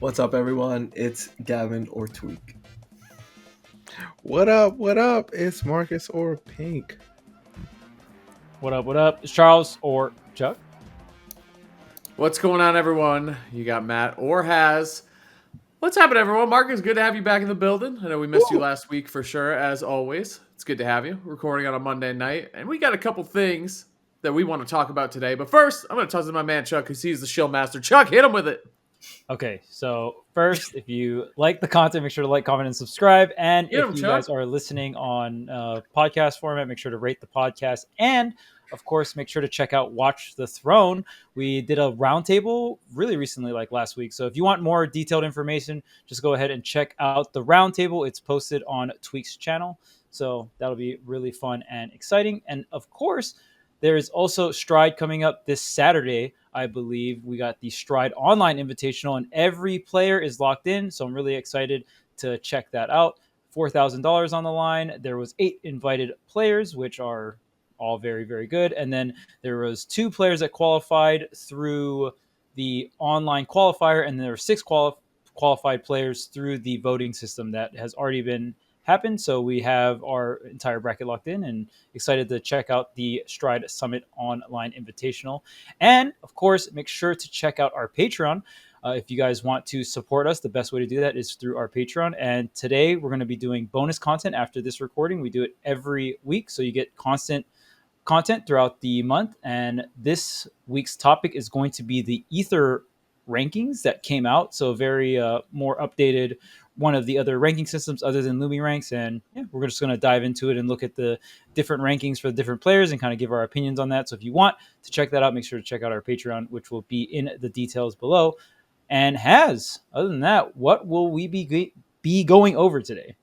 What's up, everyone? It's Gavin or Tweek. What up? What up? It's Marcus or Pink. What up? What up? It's Charles or Chuck. What's going on, everyone? You got Matt or Haz. What's happening, everyone? Marcus, good to have you back in the building. I know we missed you last week for sure, as always. It's good to have you recording on a Monday night. And we got a couple things that we want to talk about today. But first, I'm going to toss it to my man, Chuck, because he's the shill master. Chuck, hit him with it. Okay, so first, if you like the content, make sure to like, comment, and subscribe. And Get if him, you Chuck. guys are listening on podcast format, make sure to rate the podcast. And of course, make sure to check out Watch the Throne. We did a roundtable really recently, like last week. So if you want more detailed information, just go ahead and check out the roundtable. It's posted on Tweek's channel. So that'll be really fun and exciting. And of course, there is also Stride coming up this Saturday, I believe. We got the Stride Online Invitational, and every player is locked in. So I'm really excited to check that out. $4,000 on the line. There was 8 invited players, which are all very, very good. And then there was 2 players that qualified through the online qualifier, and there were 6 qualified players through the voting system that has already been happened. So we have our entire bracket locked in and excited to check out the Stride Summit Online Invitational. And of course, make sure to check out our Patreon. If you guys want to support us, the best way to do that is through our Patreon. And today we're going to be doing bonus content after this recording. We do it every week, so you get constant content throughout the month. And this week's topic is going to be the Ether rankings that came out. So very more updated, one of the other ranking systems other than Lumi Ranks. And yeah, we're just going to dive into it and look at the different rankings for the different players and kind of give our opinions on that. So if you want to check that out, make sure to check out our Patreon, which will be in the details below. And other than that, what will we be going over today?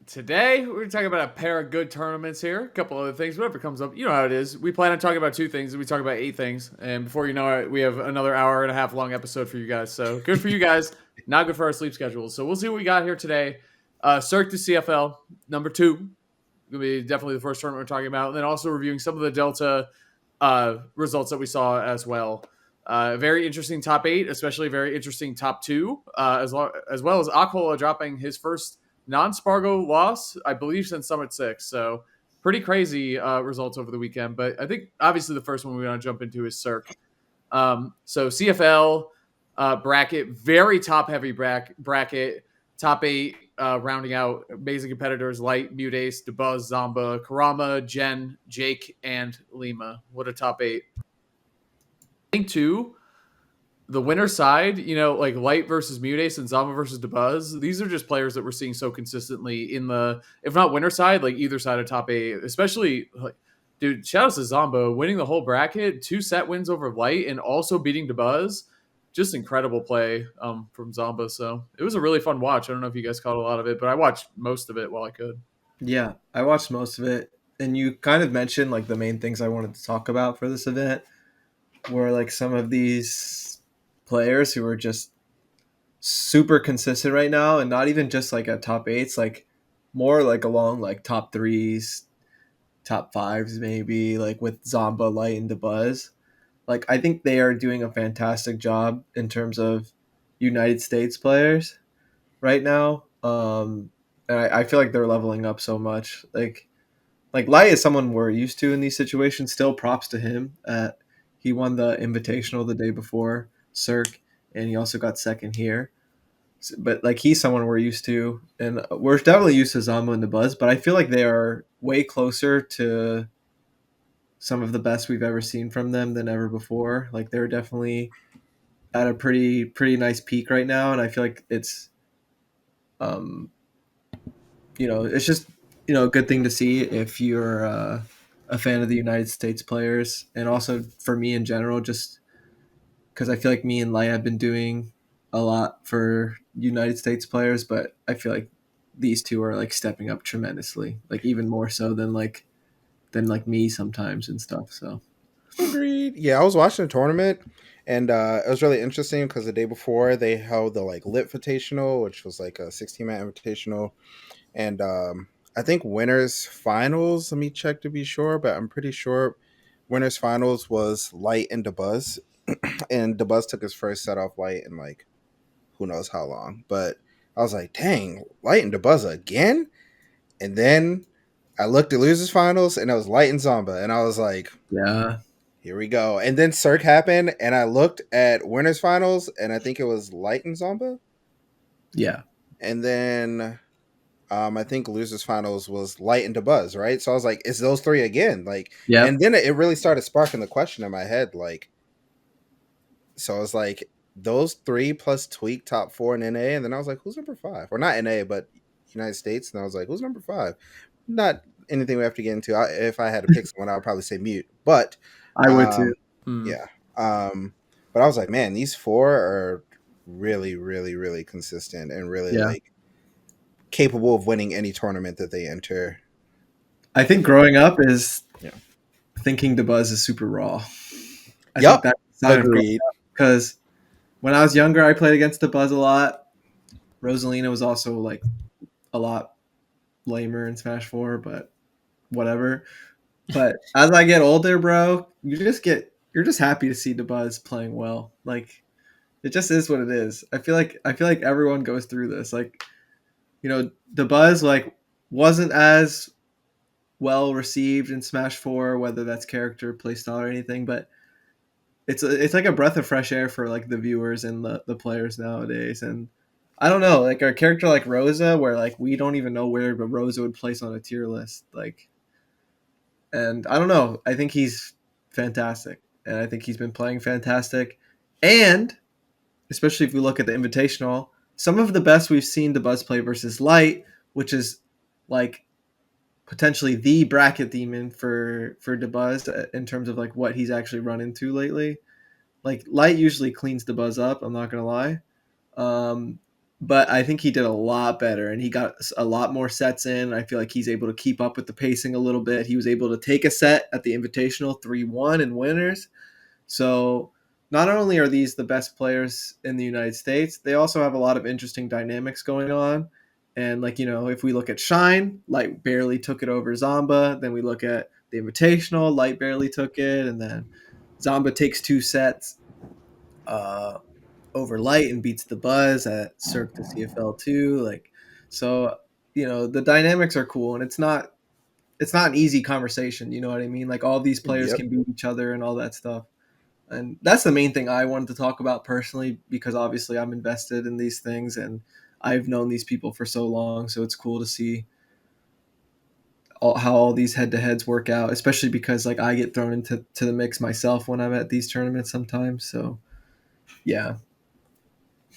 Today, we're going to talk about a pair of good tournaments here. A couple other things, whatever comes up. You know how it is. We plan on talking about 2 things, and we talk about 8 things. And before you know it, we have another hour and a half long episode for you guys. So good for you guys, not good for our sleep schedules. So we'll see what we got here today. CIRQUE Du CFL, number 2. Going to be definitely the first tournament we're talking about. And then also reviewing some of the Delta results that we saw as well. Very interesting top 8, especially very interesting top 2, as well as Acola dropping his first non-Spargo loss, I believe, since Summit 6. So pretty crazy results over the weekend. But I think obviously the first one we want to jump into is CIRQUE. So CFL bracket, very top-heavy bracket. Top 8 rounding out amazing competitors: Light, Mutace, Dabuz, Zomba, Karama, Jen, Jake, and Lima. What a top 8. I think, too, the winner side, like Light versus Mutace and Zomba versus Dabuz, these are just players that we're seeing so consistently in the, if not winner side, like either side of top 8, especially, dude, shout out to Zomba winning the whole bracket, 2 set wins over Light and also beating Dabuz. Just incredible play from Zomba. So it was a really fun watch. I don't know if you guys caught a lot of it, but I watched most of it while I could. Yeah, I watched most of it. And you kind of mentioned like the main things I wanted to talk about for this event were like some of these players who are just super consistent right now, and not even just like at top 8s, like more like along like top 3s, top 5s maybe, like with Zomba, Light, and Dabuz. Like I think they are doing a fantastic job in terms of United States players right now. And I feel like they're leveling up so much. Like Light is someone we're used to in these situations. Still props to him. He won the Invitational the day before CIRQUE, and he also got second here. But like he's someone we're used to, and we're definitely used to Zomba and Dabuz. But I feel like they are way closer to some of the best we've ever seen from them than ever before. Like they're definitely at a pretty nice peak right now, and I feel like it's, it's just a good thing to see if you're a fan of the United States players, and also for me in general, just because I feel like me and Lai have been doing a lot for United States players, but I feel like these two are like stepping up tremendously, like even more so than me sometimes and stuff. So Agreed. Yeah, I was watching the tournament, and it was really interesting because the day before they held the like Lit Invitational, which was like a 16-man invitational, and I think winners finals. Let me check to be sure, but I'm pretty sure winners finals was Light and Dabuz, and Dabuz took his first set off Light in like who knows how long. But I was like, dang, Light and Dabuz again? And then I looked at losers finals, and it was Light and Zomba, and I was like, Yeah. here we go. And then Cirque happened, and I looked at winners finals, and I think it was Light and Zomba. Yeah. And then I think losers finals was Light and Dabuz, right? So I was like, it's those three again. Like, Yeah. and then it really started sparking the question in my head. Like, so I was like, those three plus Tweek top 4 in NA. And then I was like, who's number 5? Or not NA, but United States. And I was like, who's number 5? Not anything we have to get into. If I had to pick someone, I would probably say Mute. But I would too. yeah. But I was like, man, these 4 are really, really, really consistent and really like capable of winning any tournament that they enter. I think growing up is Yeah. thinking Dabuz is super raw. I Yep. think that's a sign of growing Agreed. up, because when I was younger, I played against Dabuz a lot. Rosalina was also like a lot lamer in Smash 4, but whatever. But as I get older, bro, you're just happy to see Dabuz playing well. Like, it just is what it is. I feel like everyone goes through this. Like, you know, Dabuz like wasn't as well received in Smash 4, whether that's character, playstyle, or anything, but it's like a breath of fresh air for like the viewers and the players nowadays. And I don't know, like a character like Rosa, where like we don't even know where Rosa would place on a tier list, like, and I don't know. I think he's fantastic, and I think he's been playing fantastic, and especially if we look at the Invitational, some of the best we've seen Dabuz play versus Light, which is like potentially the bracket demon for Dabuz in terms of like what he's actually run into lately. Like, Light usually cleans Dabuz up, I'm not gonna lie, but I think he did a lot better, and he got a lot more sets in. I feel like he's able to keep up with the pacing a little bit. He was able to take a set at the Invitational 3-1 in winners. So not only are these the best players in the United States, they also have a lot of interesting dynamics going on. And like, you know, if we look at Shine, Light barely took it over Zomba. Then we look at the Invitational, Light barely took it, and then Zomba takes 2 sets over Light and beats the Buzz at CIRQUE Du CFL 2. Like, so, you know, the dynamics are cool, and it's not an easy conversation. You know what I mean? Like, all these players can beat each other and all that stuff. And that's the main thing I wanted to talk about personally, because obviously I'm invested in these things and I've known these people for so long. So it's cool to see how all these head-to-heads work out, especially because like I get thrown into the mix myself when I'm at these tournaments sometimes. So yeah.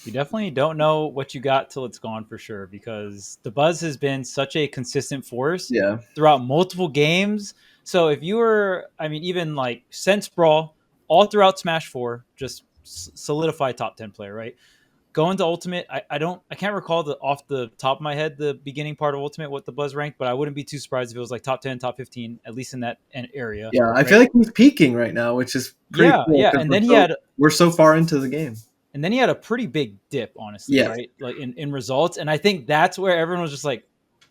You definitely don't know what you got till it's gone, for sure, because the Buzz has been such a consistent force throughout multiple games. So if you were, I mean, even like since Brawl, all throughout Smash 4, just solidified top 10 player, right? Going to Ultimate, I can't recall off the top of my head the beginning part of Ultimate what the Buzz ranked, but I wouldn't be too surprised if it was like top 10, top 15, at least in that area. Yeah, I feel like he's peaking right now, which is pretty cool. Yeah, and then we're so far into the game. And then he had a pretty big dip, honestly, right? Like in results. And I think that's where everyone was just like,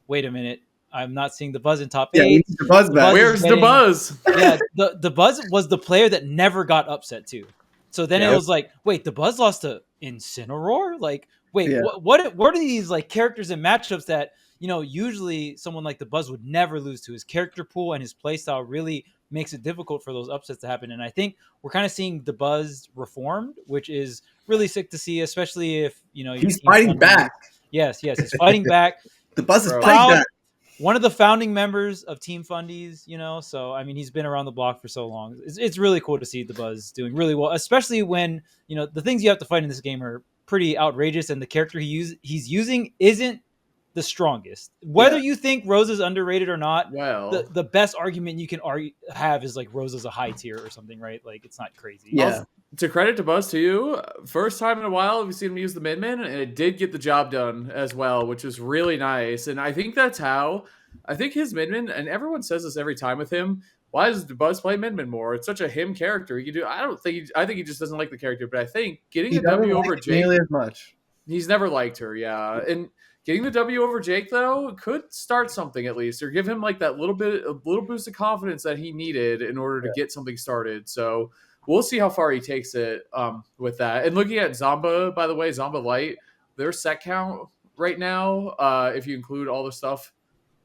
wait a minute, I'm not seeing the Buzz in top 8. Yeah, the Buzz back. Where's the Buzz? Yeah, the Buzz was the player that never got upset too. So then it was like, wait, the Buzz lost to Incineroar? Like, wait, what are these like characters and matchups that, you know, usually someone like the Buzz would never lose to? His character pool and his playstyle really makes it difficult for those upsets to happen. And I think we're kind of seeing the Buzz reformed, which is really sick to see, especially if, you know, he's fighting back. Yes, he's fighting back. The Buzz is fighting back. One of the founding members of Team Fundies, you know, so I mean, he's been around the block for so long. It's really cool to see the Buzz doing really well, especially when, you know, the things you have to fight in this game are pretty outrageous, and the character he's using isn't the strongest. Whether you think Rosa's underrated or not, well, the best argument you can have is like Rosa's a high tier or something, right? Like, it's not crazy. Yeah. To credit to Buzz too, first time in a while we've seen him use the mid-man, and it did get the job done as well, which is really nice. And I think that's how I think his mid-man, and everyone says this every time with him, why does Buzz play mid-man more? It's such a him character. He can do. I think he just doesn't like the character, but I think getting the W over Jake nearly as much. He's never liked her, and getting the W over Jake though could start something at least, or give him like that little boost of confidence that he needed in order to get something started. So we'll see how far he takes it with that. And looking at Zomba, by the way, Zomba Light, their set count right now, if you include all the stuff,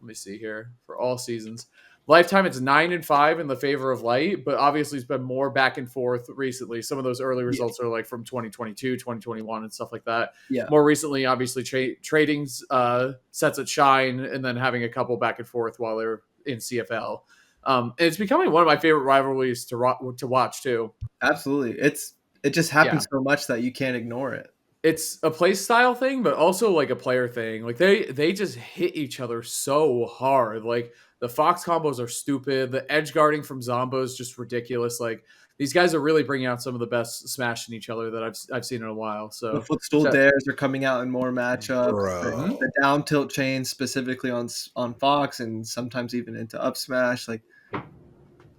let me see here, for all seasons. Lifetime, it's 9-5 in the favor of Light, but obviously it's been more back and forth recently. Some of those early results are like from 2022, 2021, and stuff like that. Yeah. More recently, obviously, trading sets at Shine and then having a couple back and forth while they're in CFL. And it's becoming one of my favorite rivalries to watch too. Absolutely. It just happens so much that you can't ignore it. It's a play style thing, but also like a player thing. Like they just hit each other so hard. Like the Fox combos are stupid. The edge guarding from Zomba is just ridiculous. Like these guys are really bringing out some of the best smashing each other that I've seen in a while. So the footstool dares are coming out in more matchups. Bro. The down tilt chains specifically on Fox and sometimes even into up smash. Like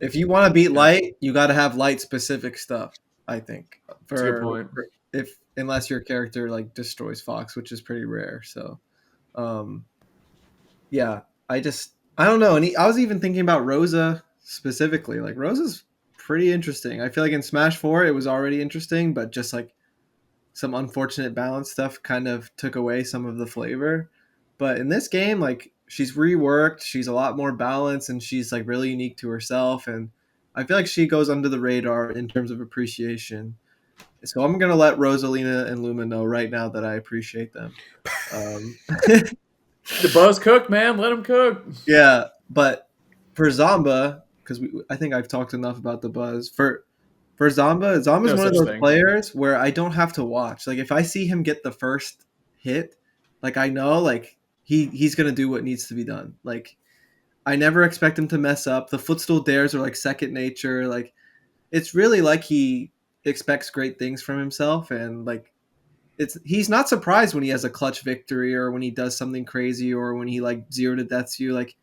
if you want to beat Light, you got to have Light specific stuff. I think That's a good point. Unless your character like destroys Fox, which is pretty rare. So, yeah, I don't know. And I was even thinking about Rosa specifically. Like Rosa's pretty interesting. I feel like in Smash 4 it was already interesting, but just like some unfortunate balance stuff kind of took away some of the flavor. But in this game, like she's reworked, she's a lot more balanced, and she's like really unique to herself. And I feel like she goes under the radar in terms of appreciation. So I'm going to let Rosalina and Luma know right now that I appreciate them. The Buzz cook, man. Let him cook. Yeah, but for Zomba, because I think I've talked enough about the Buzz. For Zomba's one of those players where I don't have to watch. Like if I see him get the first hit, like I know like he's going to do what needs to be done. Like I never expect him to mess up. The footstool dares are like second nature. Like it's really like he expects great things from himself, and like he's not surprised when he has a clutch victory or when he does something crazy or when he like 0 to deaths you. Like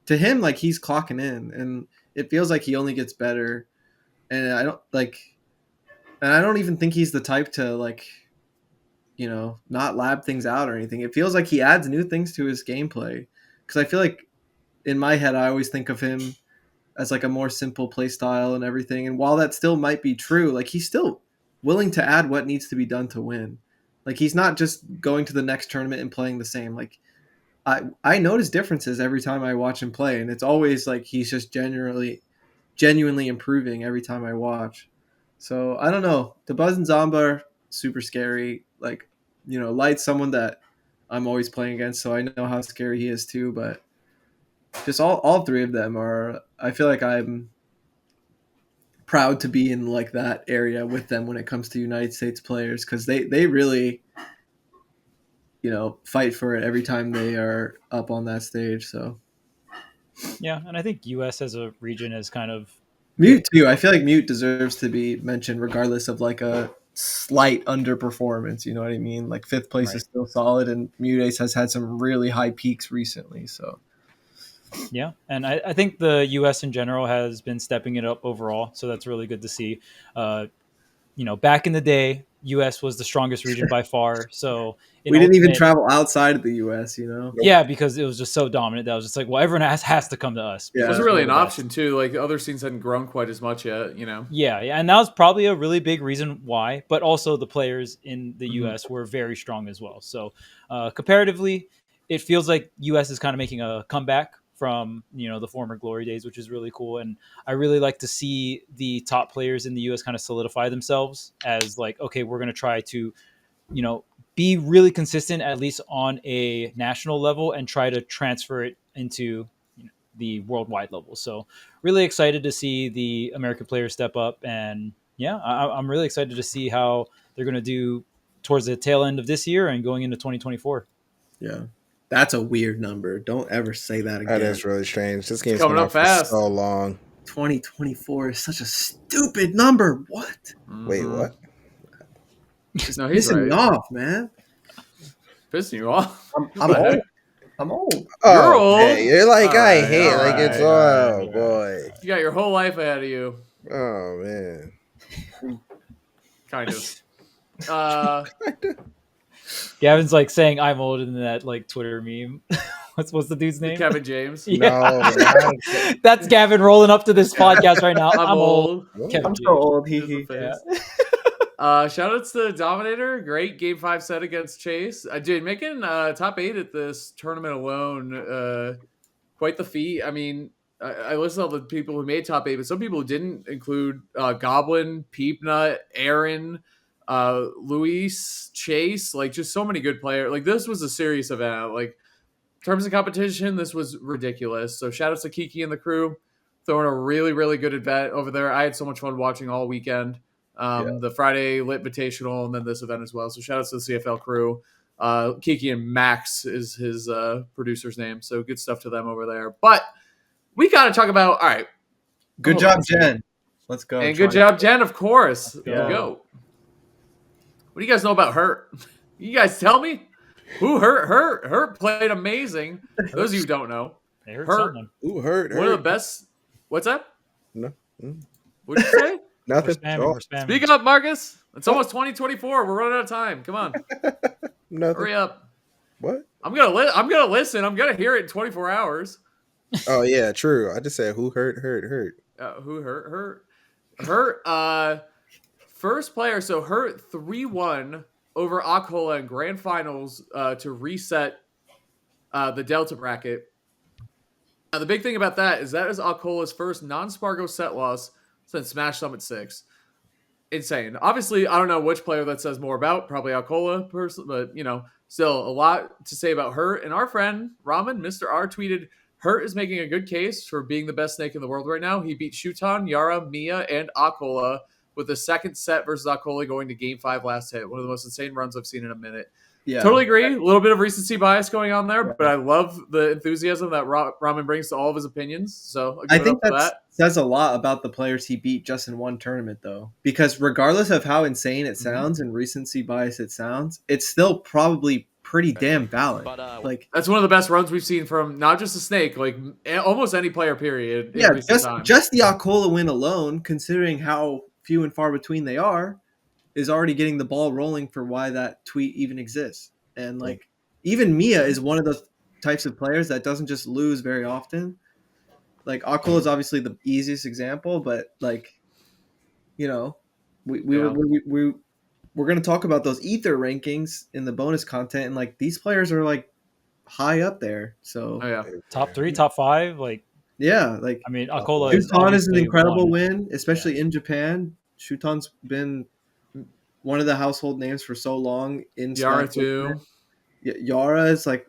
to him, like he's clocking in, and it feels like he only gets better. And I don't even think he's the type to like, you know, not lab things out or anything. It feels like he adds new things to his gameplay, because I feel like in my head I always think of him as like a more simple play style and everything. And while that still might be true, like he's still willing to add what needs to be done to win. Like he's not just going to the next tournament and playing the same. Like I notice differences every time I watch him play, and it's always like he's just genuinely improving every time I watch. So I don't know. The Buzz and Zomba are super scary. Like, you know, Light's someone that I'm always playing against, so I know how scary he is too, but just all three of them are, I feel like I'm proud to be in like that area with them when it comes to United States players, because they really, you know, fight for it every time they are up on that stage. So yeah, and I think US as a region is kind of Mute too. I feel like Mute deserves to be mentioned regardless of like a slight underperformance. You know what I mean? Like fifth place is still solid, and Mute Ace has had some really high peaks recently. So yeah, and I think the US in general has been stepping it up overall, so that's really good to see. You know, back in the day, US was the strongest region by far. So we didn't even travel outside of the US, you know? Yeah, because it was just so dominant that I was just like, well, everyone has to come to us. Yeah. It wasn't really an option too. Like the other scenes hadn't grown quite as much yet, you know? Yeah, and that was probably a really big reason why, but also the players in the US were very strong as well. So comparatively, it feels like US is kind of making a comeback from, you know, the former glory days, which is really cool. And I really like to see the top players in the US kind of solidify themselves as like, okay, we're going to try to, you know, be really consistent, at least on a national level, and try to transfer it into, you know, the worldwide level. So really excited to see the American players step up. And yeah, I'm really excited to see how they're going to do towards the tail end of this year and going into 2024. Yeah. That's a weird number. Don't ever say that again. That is really strange. This game's coming been up out for fast. so long. 2024 is such a stupid number. What? Wait, what? Just No, he's pissing me right. off, man. Pissing you off? I'm old. I'm old. Oh, You're old. okay. You're like, All I right, hate all like right, it's all right. boy. You got your whole life ahead of you. Oh man. Kind of. Gavin's like saying I'm older than that like Twitter meme. What's the dude's name? Kevin James. No, not- That's Gavin rolling up to this podcast right now. I'm old. Kevin I'm James. so old. Here's the Yeah. face. Shout outs to Dominator. Great game 5 set against Chase. Dude, making top 8 at this tournament alone, quite the feat. I mean, I listen to all the people who made top 8, but some people who didn't include Goblin, Peepnut, Aaron, Luis, Chase, like just so many good players. Like this was a serious event. Like in terms of competition, this was ridiculous. So shout outs to Kiki and the crew throwing a really, really good event over there. I had so much fun watching all weekend. The Friday Lit Invitational and then this event as well. So shout outs to the CFL crew. Kiki and Max is his producer's name. So good stuff to them over there. But we got to talk about, all right. Good job, Jen. Let's go. And good job, Jen, of course. Let's There we go. What do you guys know about Hurt? You guys tell me. Who hurt? Hurt played amazing. For those of you who don't know. They heard Hurt. someone. Ooh, hurt. One of the best. What's that? No. What did you say? We're Nothing. spamming. Oh, We're spamming. Speak up, Marcus. It's almost 2024. We're running out of time. Come on. nothing. Hurry up. What? I'm gonna listen. I'm gonna hear it in 24 hours. Oh yeah, true. I just said who hurt. Who hurt? First player. So Hurt 3-1 over Acola in grand finals to reset the Delta bracket. Now, the big thing about that is Acola's first non-Spargo set loss since Smash Summit 6. Insane. Obviously, I don't know which player that says more about. Probably Acola, personally, but still a lot to say about Hurt. And our friend Ramen, Mr. R, tweeted, Hurt is making a good case for being the best snake in the world right now. He beat Shuton, Yara, Miya, and Acola with the second set versus Acola going to game 5 last hit. One of the most insane runs I've seen in a minute. Yeah. Totally agree. A little bit of recency bias going on there, but I love the enthusiasm that Ramen brings to all of his opinions. So I think that says a lot about the players he beat just in one tournament, though. Because regardless of how insane it sounds and recency bias it sounds, it's still probably pretty damn valid. Like that's one of the best runs we've seen from not just a snake, like almost any player. Period. Yeah, just the Acola win alone, considering how few and far between they are, is already getting the ball rolling for why that tweet even exists. And like even Miya is one of those types of players that doesn't just lose very often. Like Acola is obviously the easiest example, but like we're going to talk about those ether rankings in the bonus content, and like these players are like high up there. So top 3, top 5, like like I mean Acola Shuton is an incredible win, especially in Japan. Shuton's been one of the household names for so long in Yara too. Yara is like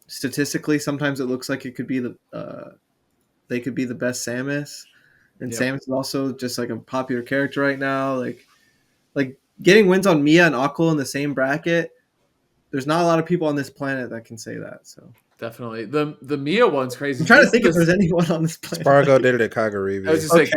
statistically sometimes it looks like it could be they could be the best Samus, and Samus is also just like a popular character right now. Like getting wins on Miya and Acola in the same bracket, there's not a lot of people on this planet that can say that. So definitely the Miya one's crazy. I'm trying to think if there's anyone on this planet. Spargo did it at Kagaribi. I was just saying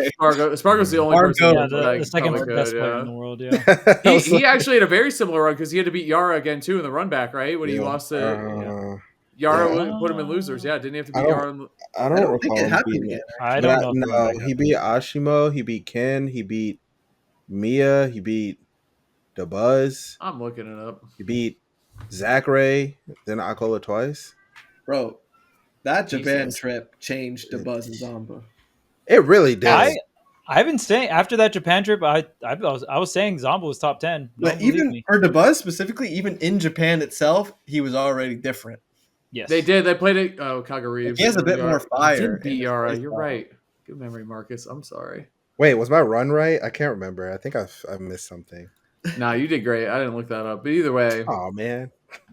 Spargo's the only person. The second best player in the world. Yeah, he actually had a very similar run because he had to beat Yara again too in the run back, right? When he lost to Yara, put him in losers. Yeah, didn't he have to beat Yara? I don't recall him beating it. I don't know. No, he beat Ashimo. He beat Ken. He beat Miya. He beat Dabuz. I'm looking it up. He beat Zachary. Then Acola twice. Bro, that Japan trip changed Dabuz and Zomba. It really did. I've been saying after that Japan trip, I was saying Zomba was top 10. But even for Dabuz specifically, even in Japan itself, he was already different. Yes, they did. They played it. Oh, Kagari. He has a bit more fire. Didn't beat Yara. You're right. Good memory, Marcus. I'm sorry. Wait, was my run right? I can't remember. I think I missed something. Nah, you did great. I didn't look that up. But either way. Oh, man.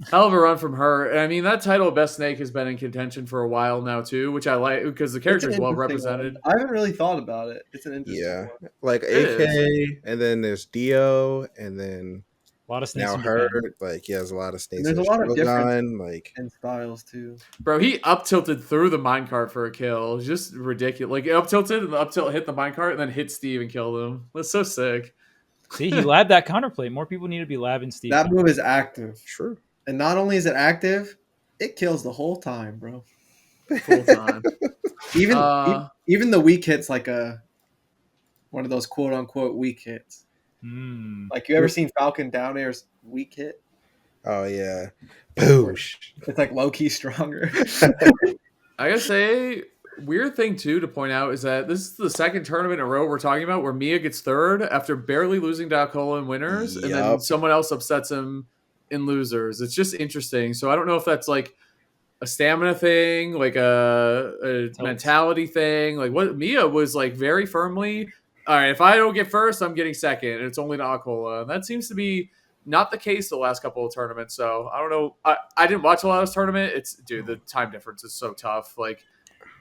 Hell of a run from her. And I mean, that title of Best Snake has been in contention for a while now, too, which I like because the character is well represented. One. I haven't really thought about it. It's an interesting one. Like AK, and then there's Dio, and then a lot of snakes. Now her, like, there's a lot of snakes. And there's a lot of different and styles, too. Bro, he up tilted through the minecart for a kill. Just ridiculous. Like, up tilted, and the up tilt hit the minecart, and then hit Steve and killed him. That's so sick. See, he labbed that counterplay. More people need to be labbing Steve. That move is active. True. And not only is it active, it kills the whole time, bro. Full time. even the weak hits, like one of those quote unquote weak hits. Like, you ever seen Falcon Down Air's weak hit? Oh yeah, boosh. It's like low key stronger. I gotta say, weird thing too to point out is that this is the second tournament in a row we're talking about where Miya gets third after barely losing to Acola in winners, and then Yup. someone else upsets him in losers. It's just interesting. So I don't know if that's like a stamina thing, like a mentality thing. Like what Miya was like very firmly, all right, if I don't get first, I'm getting second, and it's only to Acola. And that seems to be not the case the last couple of tournaments. So I don't know. I didn't watch a lot of this tournament. The time difference is so tough. Like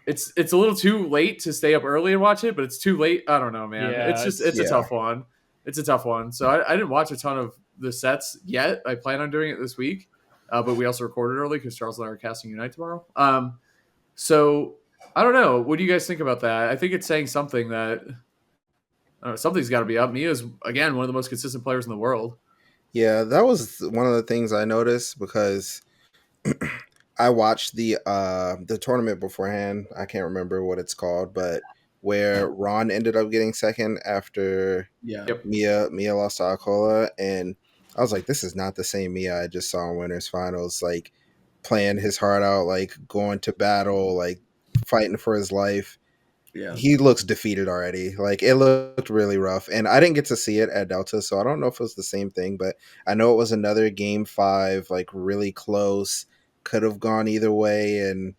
it's a little too late to stay up early and watch it, but it's too late. I don't know, man. Yeah, it's a tough one. It's a tough one. So I didn't watch a ton of the sets yet. I plan on doing it this week. But we also recorded early because Charles and I are casting Unite tomorrow. So I don't know. What do you guys think about that? I think it's saying something that something's got to be up. Mia's again one of the most consistent players in the world. Yeah, that was one of the things I noticed because I watched the tournament beforehand. I can't remember what it's called, but where Ron ended up getting second after Miya lost to Acola, and I was like, this is not the same Miya I just saw in winners finals, like playing his heart out, like going to battle, like fighting for his life. Yeah. He looks defeated already. Like it looked really rough, and I didn't get to see it at Delta, so I don't know if it was the same thing, but I know it was another game 5, like really close, could have gone either way, and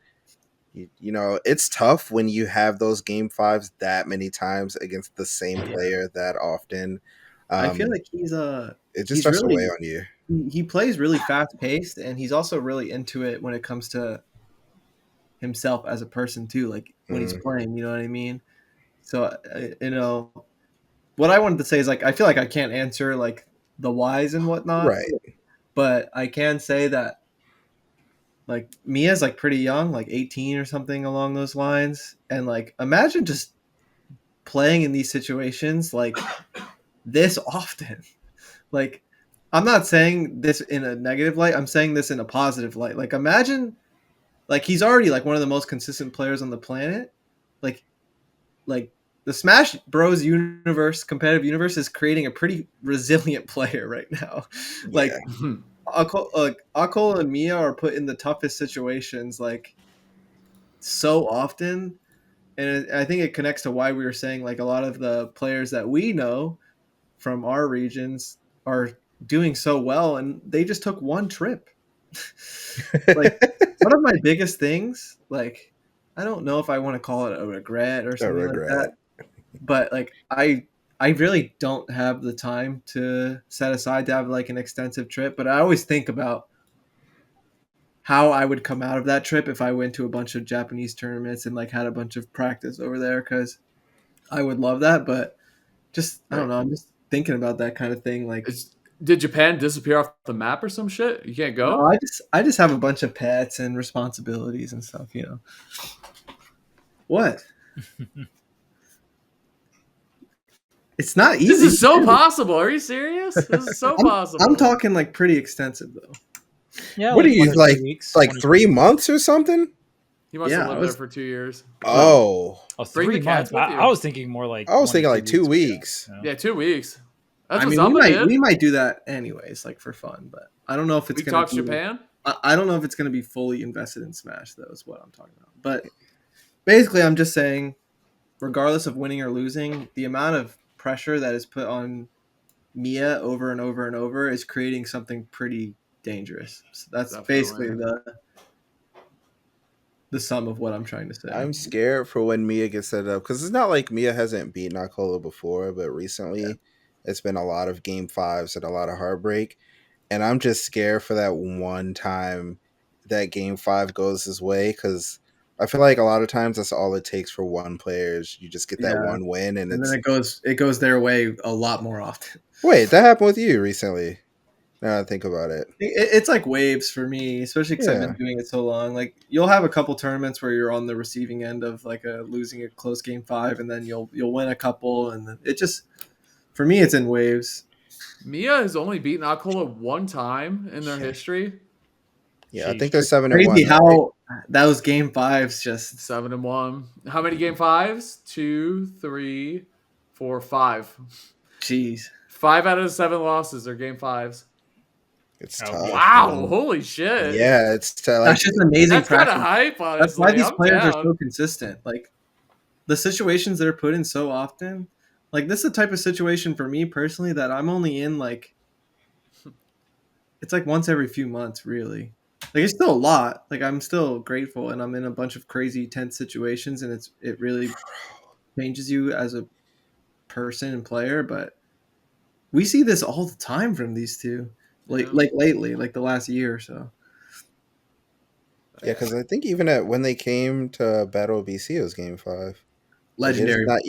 you know it's tough when you have those game 5s that many times against the same player that often. I feel like it just starts to weigh on you. He plays really fast paced, and he's also really into it when it comes to himself as a person too, like when he's playing, you know what I mean? So what I wanted to say is like I feel like I can't answer like the whys and whatnot, right? But I can say that like Mia's like pretty young, like 18 or something along those lines, and like imagine just playing in these situations like this often. Like I'm not saying this in a negative light, I'm saying this in a positive light. Like imagine like he's already like one of the most consistent players on the planet. Like the Smash Bros universe, competitive universe, is creating a pretty resilient player right now. Like Acola and Miya are put in the toughest situations like so often, and I think it connects to why we were saying like a lot of the players that we know from our regions are doing so well, and they just took one trip. Like one of my biggest things, like I don't know if I want to call it a regret or something like that, but like I really don't have the time to set aside to have like an extensive trip, but I always think about how I would come out of that trip if I went to a bunch of Japanese tournaments and like had a bunch of practice over there, because I would love that. But just I don't know, I'm just thinking about that kind of thing. Like did Japan disappear off the map or some shit? You can't go? No, I just have a bunch of pets and responsibilities and stuff, you know. What? It's not easy. This is so possible. Are you serious? This is so possible. I'm talking like pretty extensive though. Yeah. What are you like? Like 3 months or something? He must have lived there for 2 years. Oh, 3 months. I was thinking more like. I was thinking like 2 weeks. Yeah, 2 weeks. That's I mean, we might do that anyways, like for fun, but I don't know if it's going to be Japan. I don't know if it's going to be fully invested in Smash. Though is what I'm talking about. But basically, I'm just saying, regardless of winning or losing, the amount of pressure that is put on Miya over and over and over is creating something pretty dangerous. So that's basically the sum of what I'm trying to say. I'm scared for when Miya gets set up, because it's not like Miya hasn't beaten Acola before, but recently it's been a lot of game 5s and a lot of heartbreak, and I'm just scared for that one time that game 5 goes his way, because I feel like a lot of times that's all it takes for one player. You just get that one win, and then it goes their way a lot more often. Wait, that happened with you recently? Now I think about it. It's like waves for me, especially because I've been doing it so long. Like you'll have a couple tournaments where you're on the receiving end of like losing a close game 5, and then you'll win a couple, and then it just for me it's in waves. Miya has only beaten Acola one time in their history. Yeah, I think they're 7-1. Crazy how those game 5s just 7-1. How many game 5s? 2, 3, 4, 5. Jeez. 5 out of the 7 losses are game 5s. It's Oh, tough. Wow, man. holy shit. Yeah, it's like That's just amazing That's kind practice. of hype, That's why honestly. these I'm players are down. so consistent. Like the situations they're put in so often. Like this is the type of situation for me personally that I'm only in like it's like once every few months, really. Like it's still a lot. Like I'm still grateful, and I'm in a bunch of crazy tense situations, and it really changes you as a person and player. But we see this all the time from these two, Yeah. like lately, like the last year or so. Yeah, because I think even when they came to Battle of BC, it was game 5. Legendary. Like,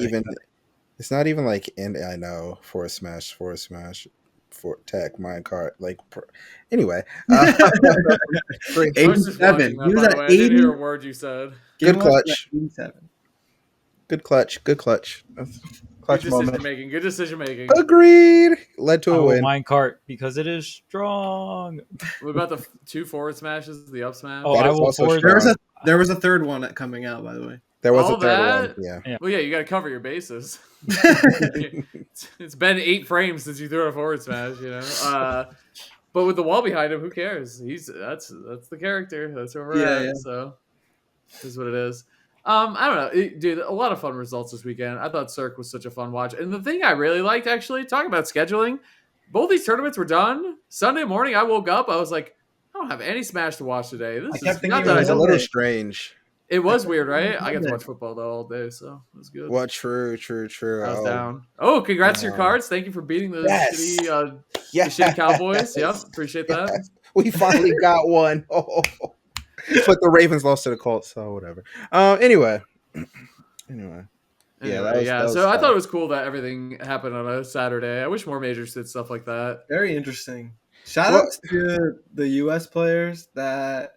it's not even like I know Force Smash, for Tech, Minecart. Like, anyway, I was just watching 87. that, He was by the at way. I didn't 80. hear a word you said. Good Game Watch clutch. at 87. Good clutch. Clutch Good moment. decision making. Good decision making. Agreed. Led to I a will win. minecart because it is strong. What about the 2 forward smashes, the up smash? Oh, That I is will also forward. strong. There was a third one coming out, by the way. There was All a third that? one. Yeah. Yeah. Well, yeah, you got to cover your bases. It's been 8 frames since you threw a forward smash, you know. But with the wall behind him, who cares? That's the character. That's where we're at. Yeah. So, this is what it is. I don't know, dude. A lot of fun results this weekend. I thought Cirque was such a fun watch, and the thing I really liked, actually, talking about scheduling, both these tournaments were done Sunday morning. I woke up, I was like, I don't have any Smash to watch today. This I is kept thinking not it that It I was a don't. little strange. It was weird, right? I got to watch football though all day, so it was good. Well, true. I was down. Oh, congrats to your cards! Thank you for beating the Yes. shitty, Yes. the shitty Cowboys. Yep, appreciate that. Yes. We finally got one. Oh. But the Ravens lost to the Colts, so whatever. Anyway. Anyway, that was so I tough. thought it was cool that everything happened on a Saturday. I wish more majors did stuff like that. Very interesting. Shout outs to the U.S. players that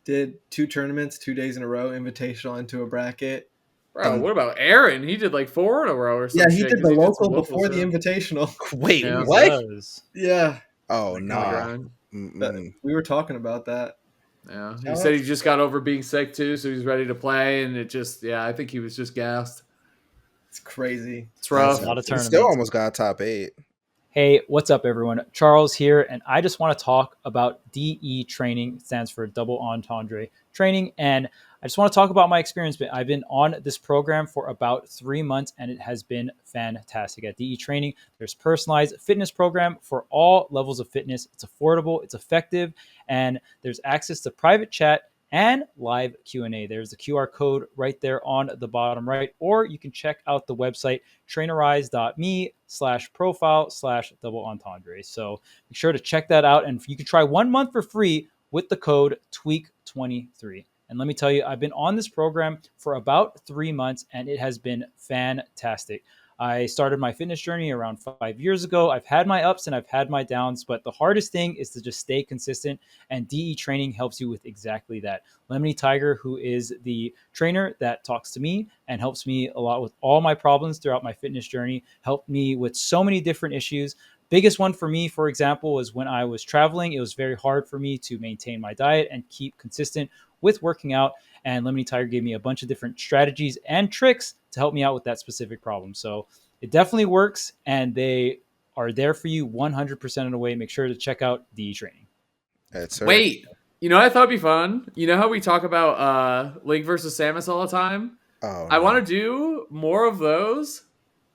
did 2 tournaments 2 days in a row, invitational into a bracket. Bro, what about Aaron? He did like 4 in a row or something. Yeah, he did the local before the invitational. invitational. Wait, Yeah. what? Yeah, Oh, That no. kinda grind. but we were talking about that. Yeah, he Shout said out. he just got over being sick too, so he's ready to play, and it just, I think he was just gassed. It's crazy. It's rough. A lot of He still tournaments. almost got top 8. Hey, what's up, everyone? Charles here, and I just want to talk about DE training. It stands for Double Entendre Training, and I just want to talk about my experience. I've been on this program for about 3 months, and it has been fantastic. At DE Training, there's personalized fitness program for all levels of fitness. It's affordable, it's effective, and there's access to private chat and live Q&A. There's the QR code right there on the bottom right, or you can check out the website trainerize.me/profile/double entendre. So make sure to check that out, and you can try 1 month for free with the code TWEEK23. And let me tell you, I've been on this program for about 3 months, and it has been fantastic. I started my fitness journey around 5 years ago. I've had my ups and I've had my downs, but the hardest thing is to just stay consistent, and DE training helps you with exactly that. Lemony Tiger, who is the trainer that talks to me and helps me a lot with all my problems throughout my fitness journey, helped me with so many different issues. Biggest one for me, for example, was when I was traveling. It was very hard for me to maintain my diet and keep consistent with working out. And Lemony Tiger gave me a bunch of different strategies and tricks to help me out with that specific problem. So it definitely works, and they are there for you 100% of the way. Make sure to check out DE training. Wait, you know what I thought would be fun? You know how we talk about Link versus Samus all the time? Oh, I want to do more of those,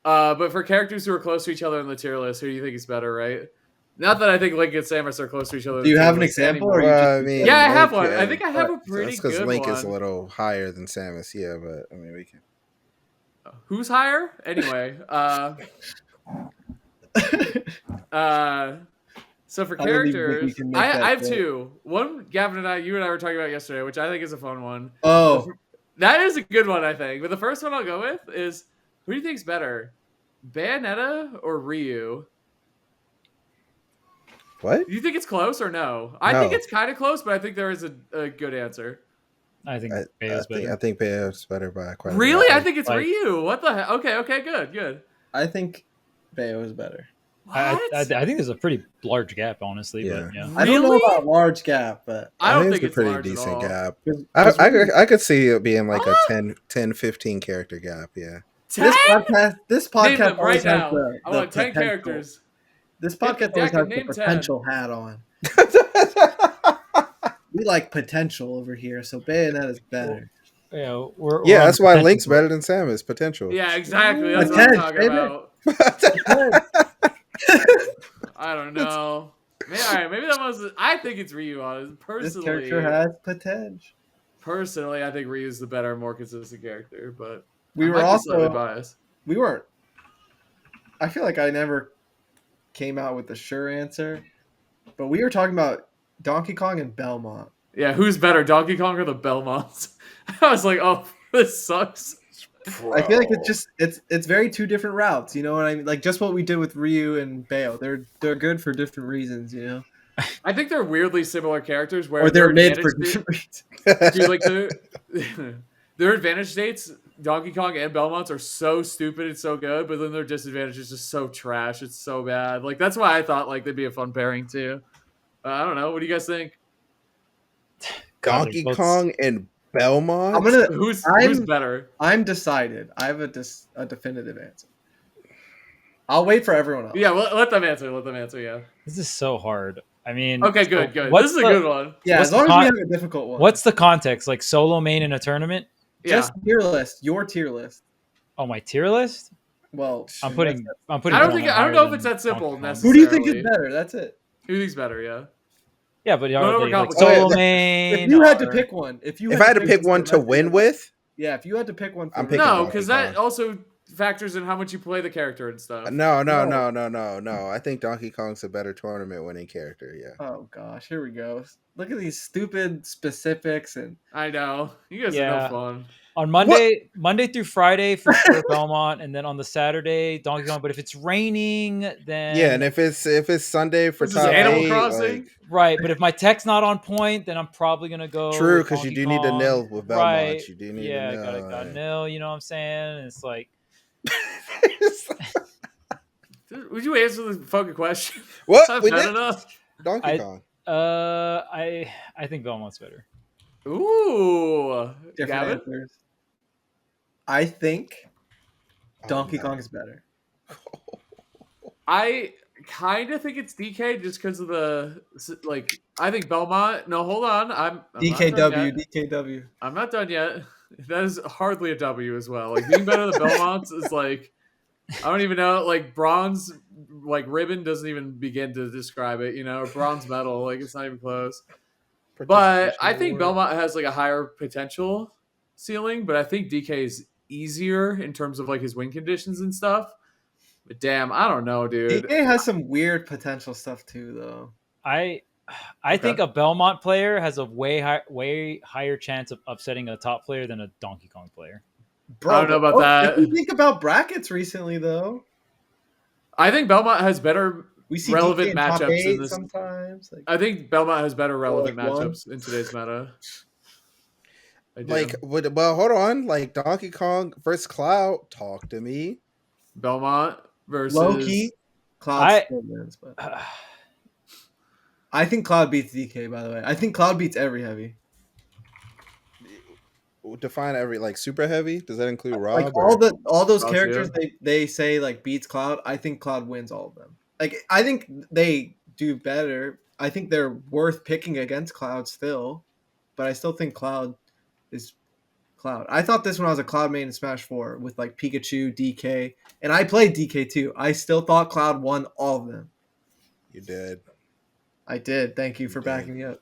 but for characters who are close to each other in the tier list. Who do you think is better, right? Not that I think Link and Samus are close to each other. Do you have an example? Or Well, you just, I mean, Yeah, I have Link, one. I think I have a pretty that's because good Link one. is a little higher than Samus, yeah, but I mean, we can. Who's higher? Anyway. So for I believe characters, we can make that I have fit. 2. One, Gavin and you and I were talking about yesterday, which I think is a fun one. Oh, That is a good one, I think. But the first one I'll go with is, who do you think's better, Bayonetta or Ryu? What? Do you think it's close or no? I think No. it's kind of close, but I think there is a good answer. I think I Bayo's better. think Bayo's better by quite a Really? bit. I think it's Like- Ryu. What the heck? Okay, good. I think Bayo is better. I What? think there's a pretty large gap, honestly. Yeah. But yeah. I don't know Really? about large gap, but I don't think think it's a pretty large at decent all. gap. 'cause Ryu- I could see it being like a 10, 15 character gap, yeah. This 10? podcast, this Name podcast them always right has now. the I want 10 potential. characters. This Hit the podcast always deck has and the name 10. potential hat on. We like potential over here, so Bayonetta is better. Yeah, we're Yeah, on that's the why potential Link's boat. better than Samus. Potential. Yeah, exactly. That's what I'm Potential, talking baby. about. I don't know. All right, maybe that was. I think it's Ryu. This character has potential. Personally, I think Ryu's the better, more consistent character, but We I were might be slightly also biased. we weren't. I feel like I never came out with the sure answer, but we were talking about Donkey Kong and Belmont. Yeah, who's better, Donkey Kong or the Belmonts? I was like, oh, this sucks. I feel like it's very two different routes. You know what I mean? Like just what we did with Ryu and Bayo. They're good for different reasons. You know, I think they're weirdly similar characters where or they're their mid for advantage different reasons. dude, like their advantage states, Donkey Kong and Belmonts are so stupid and so good, but then their disadvantage is just so trash. It's so bad. Like that's why I thought like they'd be a fun pairing too. I don't know. What do you guys think? God, Donkey they're both- Kong and Belmont. Who's better? I'm decided. I have a definitive answer. I'll wait for everyone else. Yeah, let them answer. Let them answer. Yeah. This is so hard. I mean, Okay, good. This is a good one. Yeah, what's as long the as we con- have a difficult one. What's the context? Like solo main in a tournament? Yeah. Just tier list? Your tier list. Oh, my tier list. Well, I'm putting. I don't Belmont I don't know higher if it's than that simple. Donkey Kong. who do you think necessarily. is better? That's it. Who thinks better? Yeah. Yeah, but Don't are they like overcomplicate solo it. main? If you had to or- pick one, if If I had to pick one to win with, yeah, if you had to pick one, I'm for picking No, Donkey because that Kong. also factors in how much you play the character and stuff. no. No. I think Donkey Kong's a better tournament winning character. Yeah. Oh gosh, here we go. Look at these stupid specifics and I know. You guys Yeah. are no fun. On Monday through Friday for sure Belmont, and then on the Saturday Donkey Kong. But if it's raining, then Yeah, and if it's Sunday for This is top Animal 8, Crossing. like, right. But if my tech's not on point, then I'm probably gonna go. true, with because you Donkey do need to Kong. nil with Belmont. Right. You do need Yeah, to nil. gotta nil. You know what I'm saying? It's like Would you answer the fucking question? What? I've We had did enough. Donkey Kong. I think Belmont's better. Ooh. different Gavin? answers. I think Donkey no. Kong is better. I kind of think it's DK just because of the like. I think Belmont. No, hold on. I'm not done DKW, yet. DKW. I'm not done yet. That is hardly a W as well. Like being better than Belmont's is like I don't even know. Like bronze, like ribbon doesn't even begin to describe it. You know, or bronze medal. Like it's not even close. But I think Belmont has like a higher potential ceiling. But I think DK is easier in terms of like his win conditions and stuff. But damn, I don't know, dude. DK has some weird potential stuff too, though. I think a Belmont player has a way higher chance of upsetting a top player than a Donkey Kong player. Bro, I don't know about that. If you think about brackets recently, though, I think Belmont has better we see relevant DK in top matchups in 8 this. sometimes. Like, I think Belmont has better relevant like one? matchups in today's meta. I do. Like, well, hold on. Like Donkey Kong versus Cloud. Talk to me. Belmont versus low key, Cloud still wins, but I think Cloud beats DK. By the way, I think Cloud beats every heavy. Define every like super heavy. Does that include Rob? Like or- all those Rob, characters yeah. they say like beats Cloud. I think Cloud wins all of them. Like I think they do better. I think they're worth picking against Cloud still, but I still think Cloud is Cloud. I thought this when I was a Cloud main in Smash 4 with like Pikachu, DK, and I played DK too. I still thought Cloud won all of them. You did. I did. Thank you for Okay. backing me up.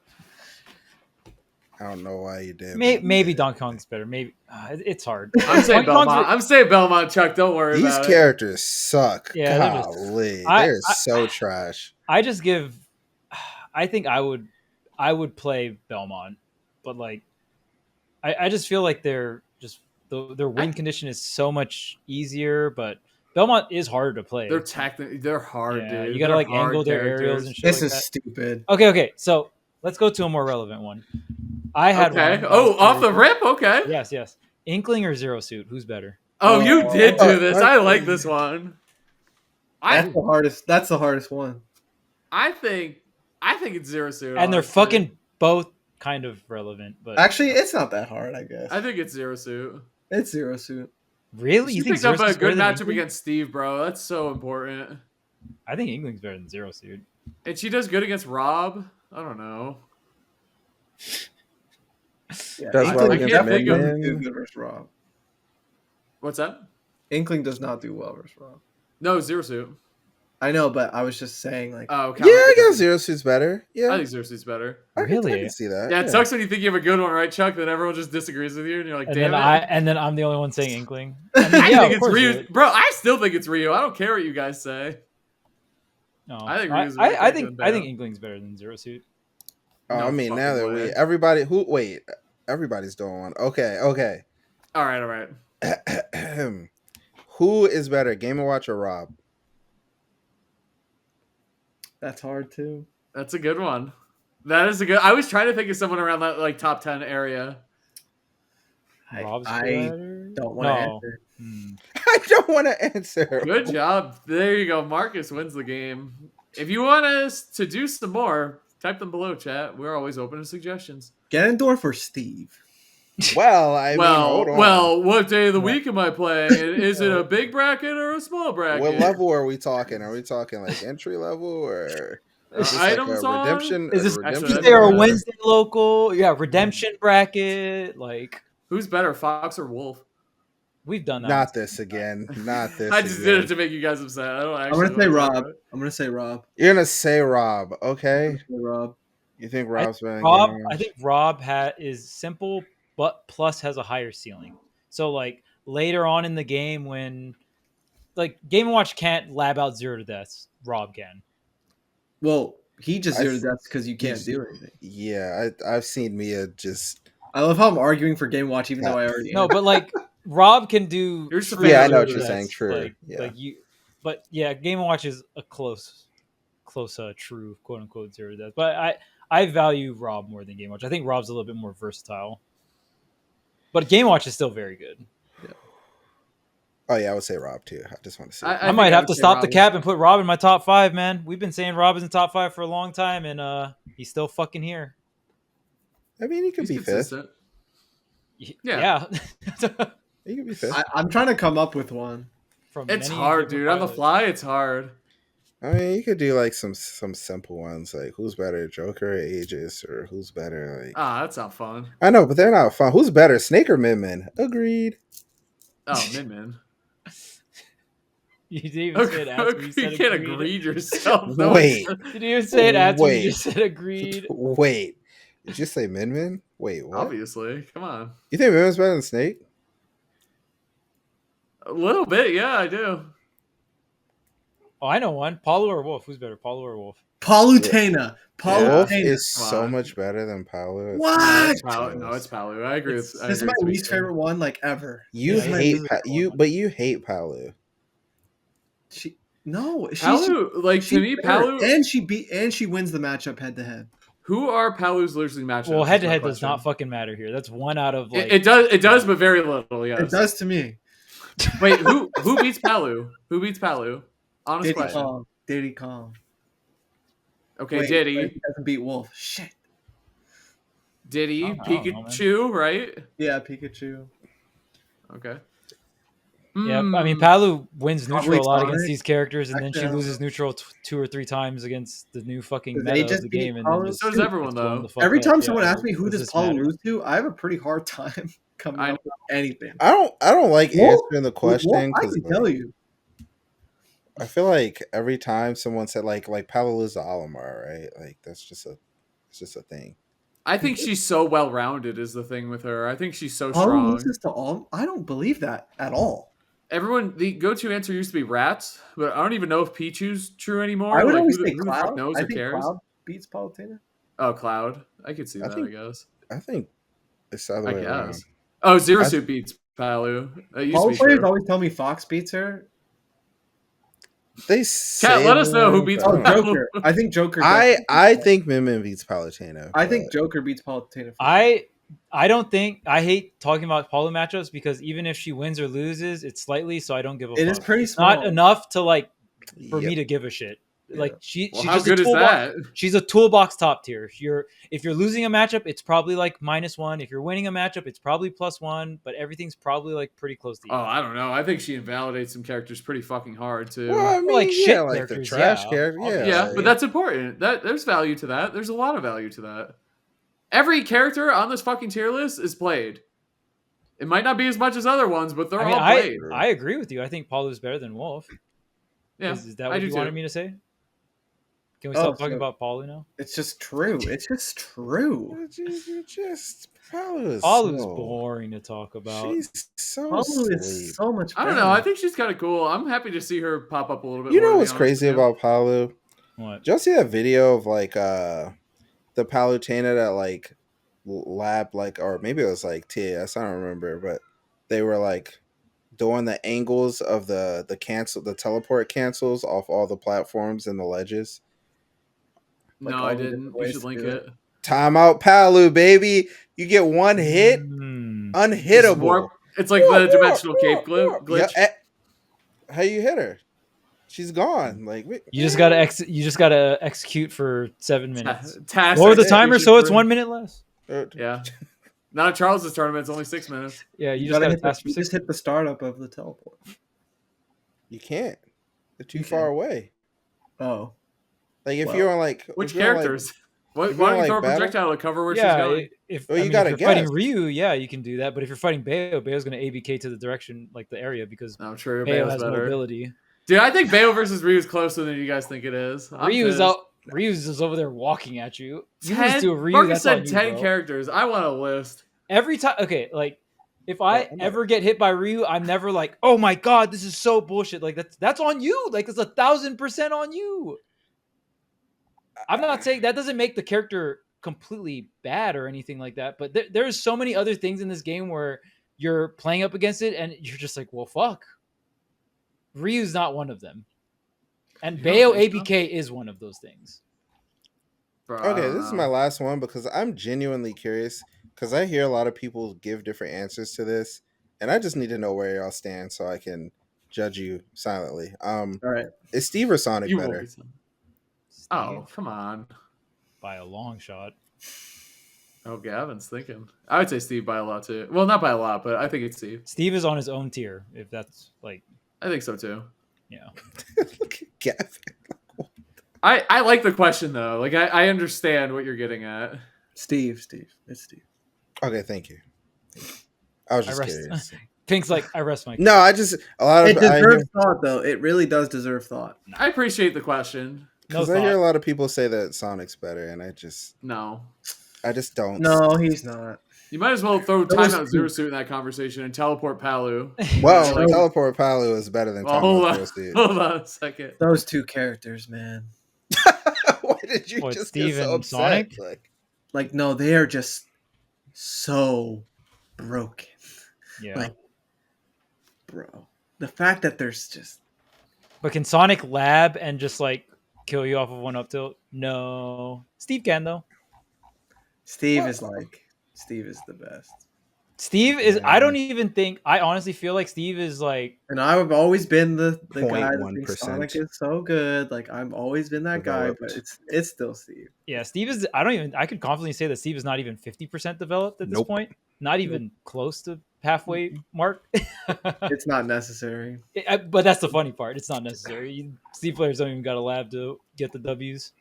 I don't know why you did. Maybe Donkey Kong's better. Maybe it's hard. I'm saying Donkey Kong's Belmont. I'm saying Belmont, Chuck. Don't worry These about characters suck. Yeah, they're just- Golly, I- they're so trash. I just give. I think I would play Belmont, but like, I just feel like they're just their win condition is so much easier, but Belmont is harder to play. it. They're hard, Yeah, dude. you gotta They're like hard angle their aerials characters. and shit This like is that. stupid. Okay, so let's go to a more relevant one. I had Okay. one. Oh, off the rip. Okay. Yes. Inkling or Zero Suit? Who's better? Oh, you did do this. what? I like this one. That's the hardest. That's the hardest one. I think it's Zero Suit. And they're honestly. fucking both kind of relevant, but Actually, it's not that hard. I guess I think it's Zero Suit. it's Zero Suit. Really? She You think picked up Zero a Suit's better good than matchup Inkling? against Steve, bro. That's so important. I think Inkling's better than Zero Suit. And she does good against Rob. I don't know. Yeah, Does well Inkling against definitely Min doesn't do Min. good versus Rob. What's that? Inkling does not do well versus Rob. No, Zero Suit. I know, but I was just saying, like, Oh, Yeah, I guess Zero Suit's better. I Yeah, think Zero Suit's better. I Really? can see that. Yeah, it sucks when you think you have a good one, right, Chuck? Then everyone just disagrees with you, and you're like, And damn then it. I'm the only one saying Inkling. I mean, I yeah, think of it's course Ryu. it- Bro, I still think it's Ryu. I don't care what you guys say. No, I think I, Ryu's I, way I better think than I think Bayo. Inkling's better than Zero Suit. Oh, No I mean, now fucking that way. everybody's doing one. Okay. All right. Who is better, Game & Watch or Rob? that's hard too. That's a good one. That is a good. I was trying to think of someone around that like top 10 area. Rob's I better? don't want to No. answer. I don't want to answer. Good job. There you go. Marcus wins the game. If you want us to do some more, type them below, chat. We're always open to suggestions. Ganondorf or Steve? Well, I mean, hold on. What day of the week am I playing? Is it a big bracket or a small bracket? What level are we talking? Are we talking like entry level or is this like items a on? redemption? Is this Actually, Tuesday that'd be or better. Wednesday local? Yeah, redemption bracket. Like Who's better, Fox or Wolf? we've done that. Not this again. Not this. I just again. did it to make you guys upset. I don't I'm actually. gonna say wanna talk Rob. about it. I'm gonna say Rob. You're gonna say Rob, I'm okay? gonna say Rob. You think Rob's better? than Rob, Game & I Watch? think Rob is simple, but plus has a higher ceiling. So like later on in the game, when like Game & Watch can't lab out 0 to deaths, Rob can. Well, he just I zeroed th- deaths because you can't he's- do anything. Yeah, I've seen Miya just. I love how I'm arguing for Game Watch, even though I already No, am. but like Rob can do. You're just a true fan of I know what 0 you're saying, deaths, true, Like, yeah. like you, but yeah, Game & Watch is a close, true quote unquote 0 deaths. But I value Rob more than Game Watch. I think Rob's a little bit more versatile. But Game Watch is still very good. Oh yeah, I would say Rob too. I just want to say. I think might have would to say stop Rob the is- cap and put Rob in my top 5, man. We've been saying Rob is in top 5 for a long time, and he's still fucking here. I mean, he could He's be fifth. consistent. Yeah. He could be fifth. I'm trying to come up with one. From It's many hard, different dude. On the pilots. fly, it's hard. I mean, you could do like some simple ones, like who's better, Joker or Aegis, or who's better, like. That's not fun. I know, but they're not fun. Who's better, Snake or Min Min? Agreed. Oh, Min. You didn't even say it after you You said can't agreed. agree yourself. No, Wait. You didn't even say it after Wait. you just said agreed. Wait, did you say Min Min? Wait, what? Obviously. Come on. You think Min Min's better than Snake? A little bit, yeah, I do. Oh, I know one. Palu or Wolf? Who's better, Palu or Wolf? Palutena. Wolf Palutena. is Come so on. much better than Palu. What? It's Palu. No, it's Palu. I agree. It's- with I This is agree my with least Tweek. favorite one, like ever. You Yeah, hate this is a you, cool but you hate Palu. She's Palu, like to me, Palu. and she wins the matchup head to head. Who are Palu's losing matchups? Well, is head to my head does question. not fucking matter here. That's one out of like. It does. It does, but very little. Yes. It does to me. Wait, who beats Palu? Who beats Palu? Honest Diddy question. Kong. Diddy Kong. Okay, Wait, Diddy. he doesn't beat Wolf. Shit. Diddy, I don't know, man. Pikachu, right? Yeah, Pikachu. Okay. Yeah, Hmm. I mean, Palu wins Probably neutral a lot Sonic. against these characters, and then she Actually, loses neutral 2 or 3 times against the new fucking Does meta Aegis of the beat game. And Palu? then just So does everyone, gets blown though. the fuck Every up. time Yeah, someone asks me who does this Paul matter? lose to, I have a pretty hard time coming I up with anything. I don't like Wolf- answering the question Wolf, I because can tell you. I feel like every time someone said like Palu loses to Olimar, right? Like it's just a thing. I think she's so well rounded. Is the thing with her. I think she's so Paul strong. loses to all. I don't believe that at all. Everyone, the go-to answer used to be Rats, but I don't even know if Pichu's true anymore. I would Like, always who say the fuck Cloud. knows I or think cares? Cloud beats Palutena. Oh, Cloud. I could see I that. think- I guess. I think it's the other I way around. guess. Oh, Zero I- Suit beats Palu. That used to Paul be players true. always tell me Fox beats her. They Cat, let us know who beats Oh, Palu. Joker. I think Joker. I definitely- think Min Min beats Palutena. I think but- Joker beats Palutena. I don't think I hate talking about Palu matchups because even if she wins or loses, it's slightly, so I don't give a It fuck. is pretty It's not small. enough to like for Yep. me to give a shit. Like she's how just a good is toolbox. that? She's a toolbox top tier. If you're losing a matchup, it's probably like -1. If you're winning a matchup, it's probably +1. But everything's probably like pretty close to Oh, equal. I don't know. I think she invalidates some characters pretty fucking hard too. Well, I mean, Like shit like the characters, trash yeah, character. Yeah, obviously. Yeah, but that's important. There's value to that. There's a lot of value to that. Every character on this fucking tier list is played. It might not be as much as other ones, but they're I mean, all played. I agree with you. I think Paulu's better than Wolf. Yeah, Is that I what do you too. wanted me to say? Can we Oh, stop talking so- about Paulu now? It's just true. It's just true. You just Paulu's Paulu's so- boring to talk about. She's so Palu sweet. is so much I better. don't know. I think she's kind of cool. I'm happy to see her pop up a little bit. You more, know to be what's honest crazy with you. about Palu? What? Did y'all see that video of like the Palutena that like lab like, or maybe it was like TAS, I don't remember, but they were like doing the angles of the teleport cancels off all the platforms and the ledges. Like No, all I the didn't. different You ways should to link do it. it. Timeout Palu, baby. You get one hit, unhittable. It's like the dimensional cape glitch. Yeah, how you hit her? She's gone. Like You just gotta execute for 7 minutes. Task Lower the execution timer so it's for- 1 minute less. Yeah. Not at Charles's tournament. It's only 6 minutes. Yeah, you You just gotta hit task for you 6. just hit the startup of the teleport. You can't. They're too You far can. away. Oh, Like if Well, you're on like Which if you're on, like, characters? Why if don't you're you like throw a battle- projectile to cover where she's Yeah, going? if Well, you I mean, gotta if you're fighting guess. Ryu, yeah, you can do that. But if you're fighting Bayo's gonna ABK to the direction, like the area, because No, true. Bayo Bayo's has better. mobility. Dude, I think Bayo versus Ryu is closer than you guys think it is. I'm Ryu's pissed. Ryu's just over there walking at you. You lose 10, to a Ryu, Marcus that's said on you, 10 bro. characters. I want a list. Every time, okay, like if I I'm not- ever get hit by Ryu, I'm never like, oh my god, this is so bullshit. Like that's on you. Like it's 1,000% on you. I'm not saying that doesn't make the character completely bad or anything like that, but there's so many other things in this game where you're playing up against it and you're just like, well, fuck. Ryu's not one of them, and You don't Bayo think so? ABK is one of those things. Bro, I Okay, don't this is know. my last one because I'm genuinely curious because I hear a lot of people give different answers to this, and I just need to know where y'all stand so I can judge you silently. all right. Is Steve or Sonic You will better? be some- Oh, come on. By a long shot. Oh, Gavin's thinking. I would say Steve by a lot too. Well, not by a lot, but I think it's Steve. Steve is on his own tier, if that's like, I think so too. yeah. Gavin. I like the question though. Like I understand what you're getting at. Steve. It's Steve. Okay, thank you. I was I just rest. curious. Pink's like, I rest my. No, I just a lot It of I deserves thought, though. It really does deserve thought. I appreciate the question. No because I hear a thought. lot of people say that Sonic's better, and I just No. don't. No, he's not. You might as well throw That was Timeout Zero Suit in that conversation and teleport Palu. Well, So- Teleport Palu is better than Well, Time hold Out on. Zero Suit. Hold on a second. Those two characters, man. Why did you What, just Steve get so and upset? Sonic? Like, no, they are just so broken. Yeah. Like, bro. The fact that there's just But can Sonic lab and just like kill you off of one up tilt? No. Steve can though. Steve is the best. Steve is. Yeah. I don't even think. I honestly feel like Steve is like. And I've always been the guy that 0.1%. thinks Sonic is so good. Like, I've always been that guy, but Developed. it's still Steve. Yeah, Steve is. I don't even. I could confidently say that Steve is not even 50% developed at this Nope. point. Not even close to halfway mark. It's not necessary. But that's the funny part. It's not necessary. Steve players don't even got a lab to get the W's.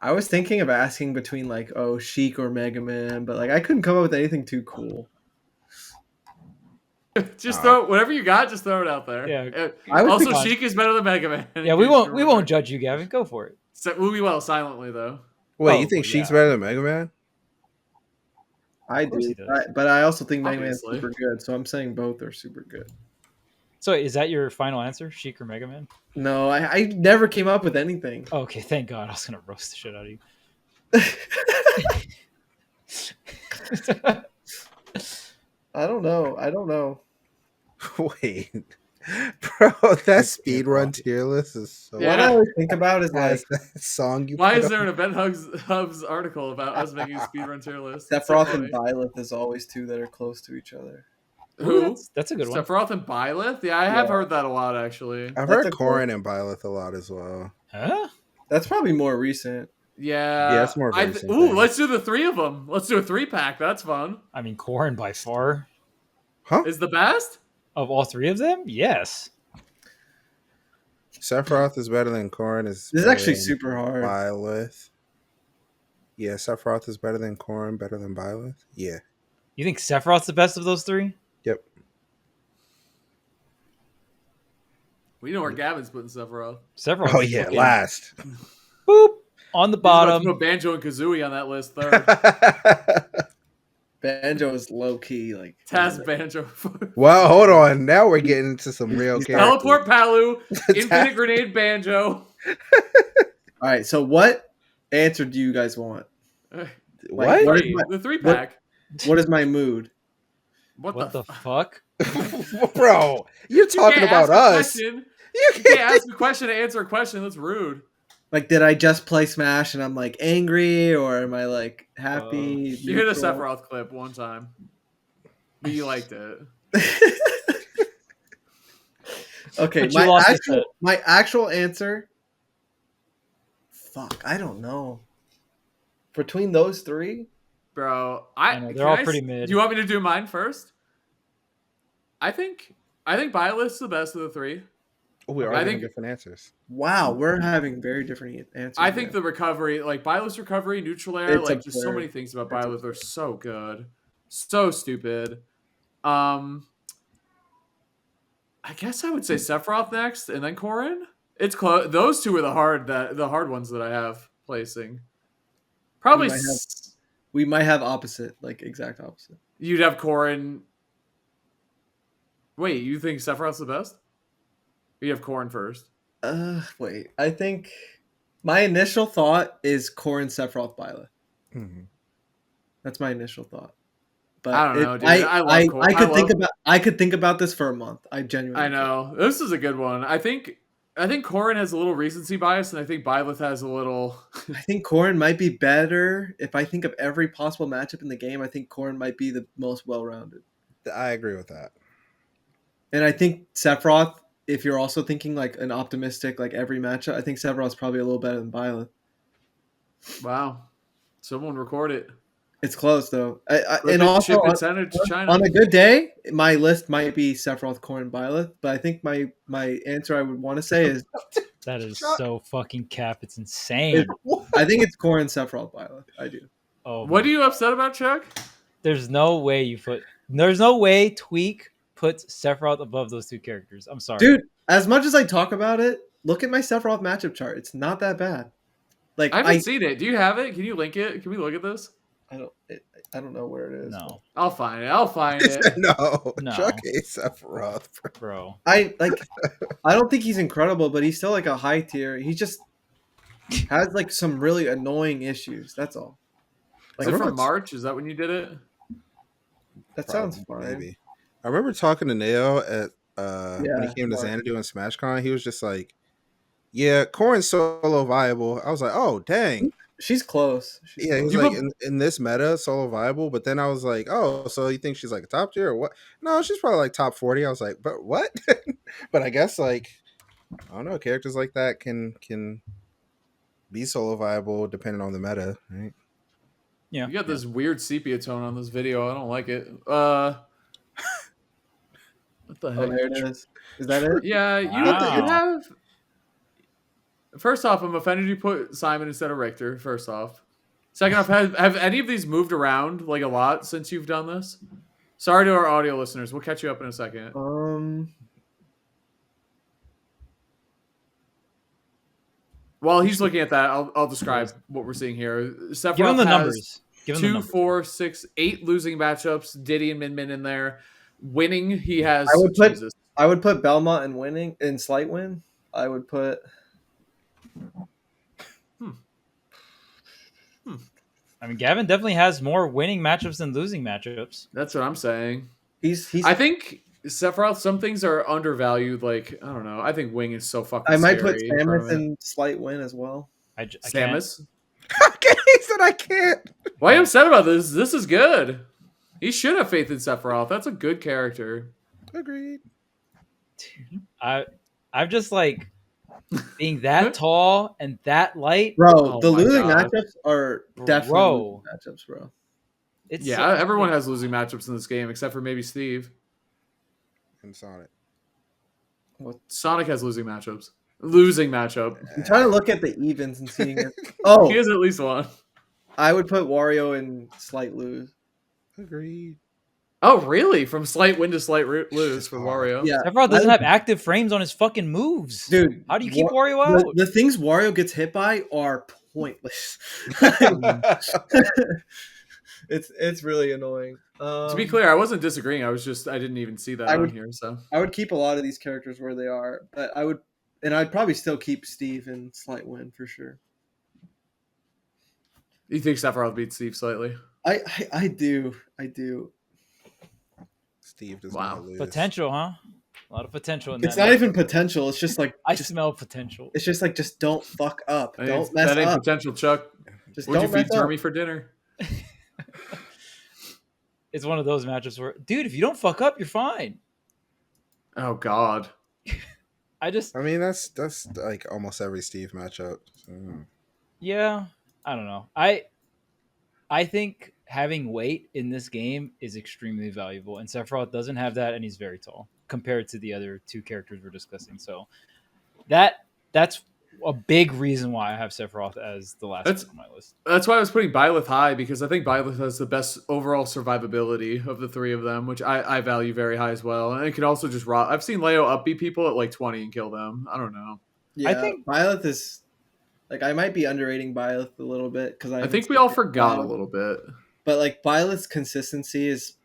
I was thinking of asking between like, Sheik or Mega Man, but like I couldn't come up with anything too cool. Just throw whatever you got. Just throw it out there. Yeah. I was Also, thinking- Sheik is better than Mega Man. Yeah, we won't judge you, Gavin. Go for it. We will silently though. Wait, Oh, you think well, Sheik's yeah. better than Mega Man? I course do, he does. but I also think Mega Man's Obviously. super good, so I'm saying both are super good. So is that your final answer, Sheik or Mega Man? No, I never came up with anything. Okay, thank God. I was gonna roast the shit out of you. I don't know. Wait, bro, that speedrun tier list is so. Yeah. What I always think about is like Has that song you Why put is up? there an Event Hubs article about us making a speedrun tier list? Sephiroth and Byleth is always two that are close to each other. Who? That's a good one. Sephiroth and Byleth? Yeah, I have Yeah. heard that a lot, actually. I've That's heard a Corrin and Byleth a lot as well. Huh? That's probably more recent. Yeah. Yeah, it's more of a recent thing. let's do the 3 of them. Let's do a 3-pack. That's fun. I mean, Corrin by far Huh? Is the best? of all 3 of them. Yes. Sephiroth is better than Corrin. This is actually super hard. Byleth. Yeah, Sephiroth is better than Corrin, better than Byleth. Yeah. You think Sephiroth's the best of those 3? Yep. We know where Gavin's putting Sephiroth. Sephiroth. Oh yeah, last. Boop on the He's about to bottom. put Banjo and Kazooie on that list third. Banjo is low key like Taz Banjo. Well, hold on. Now we're getting into some real characters. Teleport Palu. Infinite Grenade Banjo. All right, so what answer do you guys want? What? What is Three. my- The 3-pack. What is my mood? What the fuck? Bro, you're talking about us. You can't ask a question to answer a question. That's rude. Like, did I just play Smash and I'm like angry, or am I like happy? You heard the neutral? Sephiroth clip one time. But you liked it. Okay, But you lost the set. my actual answer. Fuck, I don't know. Between those 3, Bro, I know, they're all pretty mid. Do you want me to do mine first? I think Byleth's the best of the 3. We are I getting think- different answers. wow, we're having very different answers. I think here. the recovery, like Byleth's recovery, neutral air, It's like just so absurd. many things about It's Byleth are so good. So stupid. I guess I would say Sephiroth next and then Corrin. It's close. Those 2 are the hard ones that I have placing. Probably We might have- we might have opposite, like exact opposite. you'd have Corrin. Wait, you think Sephiroth's the best? Or you have Corrin first? Wait. I think my initial thought is Corrin, Sephiroth, Byleth. Mhm. That's my initial thought. But I don't know, dude. I love Corrin. I could think about this for a month. I genuinely. I know this is a good one. I think Corrin has a little recency bias, and I think Byleth has a little. I think Corrin might be better. If I think of every possible matchup in the game, I think Corrin might be the most well-rounded. I agree with that. And I think Sephiroth, if you're also thinking like an optimistic, like every matchup, I think Sephiroth's probably a little better than Byleth. Wow, someone record it. It's close though. And Ship also and send it to China. on a good day, my list might be Sephiroth, Corrin, Byleth. But I think my answer I would want to say is That is so fucking cap. It's insane. I think it's Corrin, Sephiroth, Byleth. I do. Oh, What are you upset about, Chuck? There's no way Tweek puts Sephiroth above those 2 characters. I'm sorry, Dude, as much as I talk about it, look at my Sephiroth matchup chart. It's not that bad. Like I haven't seen it. Do you have it? Can you link it? Can we look at this? I don't know where it is. No, I'll find it. No, No. Chuck hates Sephiroth. bro. I don't think he's incredible, but he's still like a high tier. He just has like some really annoying issues. That's all. Is Like, it from March? Is that when you did it? that sounds Probably, fine. maybe. I remember talking to Nail at when Yeah, he came to March. Xanadu and SmashCon. He was just like, "Yeah, Corrin's solo viable." I was like, "Oh, dang." She's close. Yeah, he was You like, put- in this meta, solo viable. But then I was like, "Oh, so you think she's like a top tier or what?" No, she's probably like top 40. I was like, "But what?" But I guess like I don't know, characters like that can be solo viable depending on the meta, right? Yeah, You got this weird sepia tone on this video. I don't like it. What the Oh, heck? there it is. Is that it? Yeah, you Wow. have. First off, I'm offended you put Simon instead of Richter. First off, second off, have any of these moved around like a lot since you've done this? Sorry to our audio listeners. We'll catch you up in a second. While he's looking at that, I'll describe what we're seeing here. Sephiroth give him the has numbers. Give him the 2, numbers. 4, 6, 8 losing matchups. Diddy and Min Min in there. Winning, he has. I would put- Jesus. I would put Belmont in winning in slight win. I would put I mean, Gavin definitely has more winning matchups than losing matchups. That's what I'm saying. he's I think Sephiroth, some things are undervalued. Like, I don't know. I think Wing is so fucking I might put scary in Samus tournament. in slight win as well. I can't. Samus? Okay, he said I can't. Why are you upset about this? This is good. He should have faith in Sephiroth. That's a good character. Agreed. I'm just like being that tall and that light. Bro, Oh the my losing God. matchups are definitely Bro. losing matchups, bro. It's Yeah, everyone has losing matchups in this game except for maybe Steve. And Sonic. Sonic has losing matchups. Losing matchup. I'm trying to look at the evens and seeing it. Oh, He has at least one. I would put Wario in slight lose. Agreed. Oh, really? From slight win to slight lose for Wario. Yeah, Sephiroth doesn't have active frames on his fucking moves. dude. How do you keep Wario out? The things Wario gets hit by are pointless. It's really annoying. To be clear, I wasn't disagreeing. I didn't even see that on here. So I would keep a lot of these characters where they are, but I'd probably still keep Steve in slight win for sure. you think Sephiroth beats Steve slightly? I do. Steve does Wow. not lose. Potential, huh? A lot of potential in that. It's not even potential. It's just like I smell potential. it's just like just don't fuck up. Don't mess that ain't up. potential, Chuck. Just What'd you don't feed mess up. Jeremy for dinner? It's one of those matchups where, dude, if you don't fuck up, you're fine. Oh God. I mean, that's like almost every Steve matchup. So. Yeah, I don't know. I think having weight in this game is extremely valuable, and Sephiroth doesn't have that, and he's very tall compared to the other two characters we're discussing. So that's a big reason why I have Sephiroth as the last one on my list. That's why I was putting Byleth high, because I think Byleth has the best overall survivability of the three of them, which I value very high as well. And it can also just rob. I've seen Leo upbeat people at like 20 and kill them. I don't know. Yeah, I think Byleth is like I might be underrating Byleth a little bit because I think we all forgot a little bit. But like Byleth's consistency is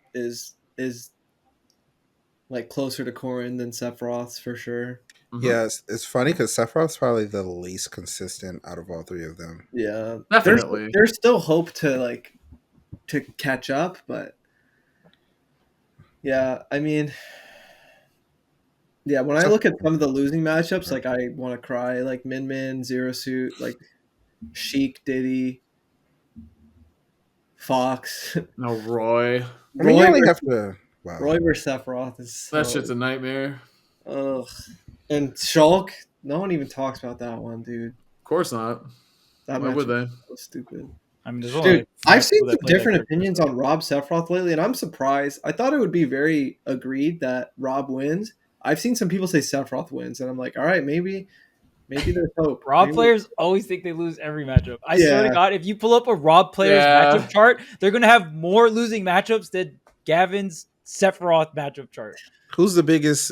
like closer to Corrin than Sephiroth's for sure. Mm-hmm. Yeah, it's funny because Sephiroth's probably the least consistent out of all three of them. Yeah, definitely. There's still hope to catch up, but yeah, I mean, yeah. When I look at some of the losing matchups, like I want to cry. Like Min Min, Zero Suit, like Sheik, Diddy, Fox. No, Roy. I mean, you only have to. Wow. Roy versus Sephiroth is That shit's a nightmare. Ugh. And Shulk, no one even talks about that one, dude. Of course not. That Why would they? was stupid. I mean, there's Dude, only I've seen people some that play that different character. opinions on Rob Sephiroth lately, and I'm surprised. I thought it would be very agreed that Rob wins. I've seen some people say Sephiroth wins, and I'm like, all right, maybe there's hope. Rob Maybe- players always think they lose every matchup. I swear to Yeah. God, if you pull up a Rob player's Yeah. matchup chart, they're going to have more losing matchups than Gavin's Sephiroth matchup chart. Who's the biggest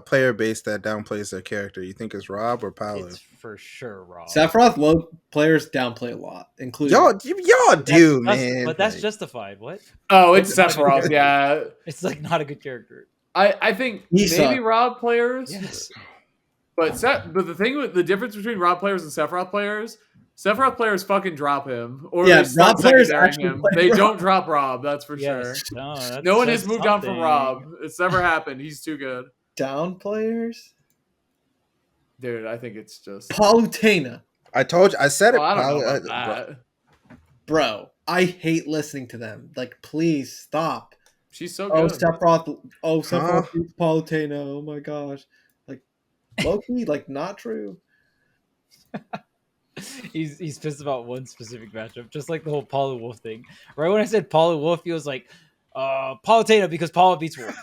player base that downplays their character? You think it's Rob or Palu? It's for sure Rob. Sephiroth low players downplay a lot, including Y'all do, That's- man. But that's Like, justified. What? Oh, it's It's not a good Sephiroth. Yeah. It's like not a good character. I think He maybe sucked. Rob players. Yes. But the thing with the difference between Rob players and Sephiroth players fucking drop him, or Yeah, they start Rob players secondarying actually him. play They Rob. don't drop Rob. That's for sure. Yes. No, that's, No one that's has moved on from something. Rob. It's never happened. He's too good, down players. dude. I think it's just. Palutena, I told you. I said it. Well, I don't know Palu. about that. bro. I hate listening to them. Like, please stop. She's so Oh, good. Sephiroth. Oh, Sephiroth Huh? beats Palutena. Oh my gosh. Like, Loki, like not true. He's pissed about one specific matchup, just like the whole Paula Wolf thing. Right when I said Paula Wolf, he was like, Palutena because Paula beats Wolf.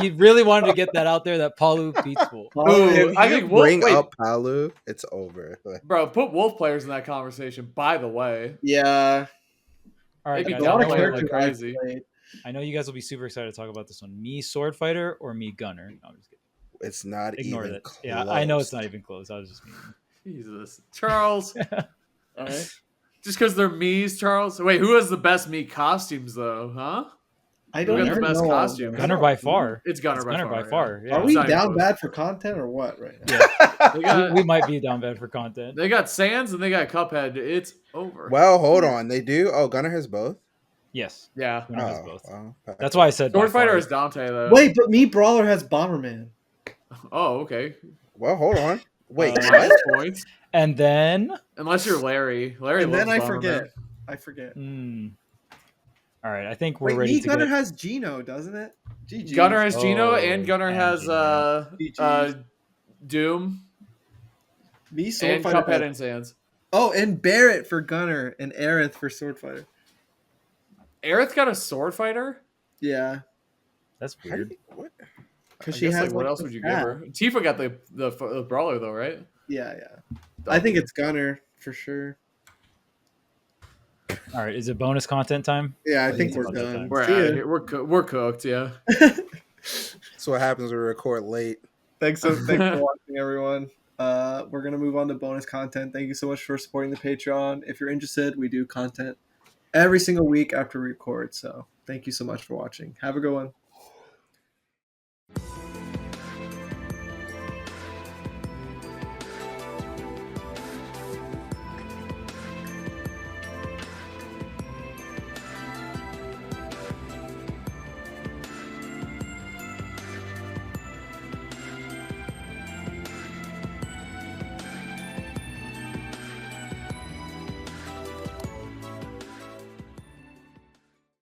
He really wanted to get that out there that Palu beats Wolf. Ooh, I think Wolf. Bring Wait, up Palu. It's over. Like, bro, put Wolf players in that conversation. By the way, Yeah, All right, Maybe guys, a lot of Downplay characters like I've crazy. played. I know you guys will be super excited to talk about this one. Me sword fighter or me gunner? No, I'm just kidding. it's not Ignore even that. close. Yeah, I know it's not even close. I was just mean. Jesus, Charles. All right. Just because they're me's, Charles. Wait, who has the best me costumes though? Huh? I Who don't got the even best know. costume? Gunner by far. It's Gunner, It's by, Gunner far, by far. Yeah. Are It's we not even down close. bad for content or what right now? Yeah. They got, we might be down bad for content. they got Sans and they got Cuphead. It's over. Well, hold on. They do. Oh, Gunner has both. Yes. yeah. Gunner has Oh, both. well, That's why I said Sword by Fighter far. is Dante though. Wait, but me Brawler has Bomberman. Oh, okay. Well, hold on. Wait. Minus points. And then Unless you're Larry. Larry And loves then I Bomberman. forget. I forget. all All right, I think we're Wait, ready Me to Gunner get. has Gino, doesn't it? GG. Gunner has Gino, Oh, and Gunner and has Gino. GG's. Doom Me and Swordfighter. Cuphead and Sans. Oh, and Barrett for Gunner and Aerith for Swordfighter. Aerith got a sword fighter. Yeah, That's How do weird. you, what? because I she guess, has what else the would you stat. give her? Tifa got the brawler though, right? Yeah. I think it's Gunner for sure. All right, is it bonus content time? Yeah, I think think it's we're about that done. time. We're See out ya. of here. We're cooked. Yeah. That's what happens when we record late. Thanks for watching, everyone. We're gonna move on to bonus content. Thank you so much for supporting the Patreon. If you're interested, we do content every single week after we record. So thank you so much for watching. Have a good one.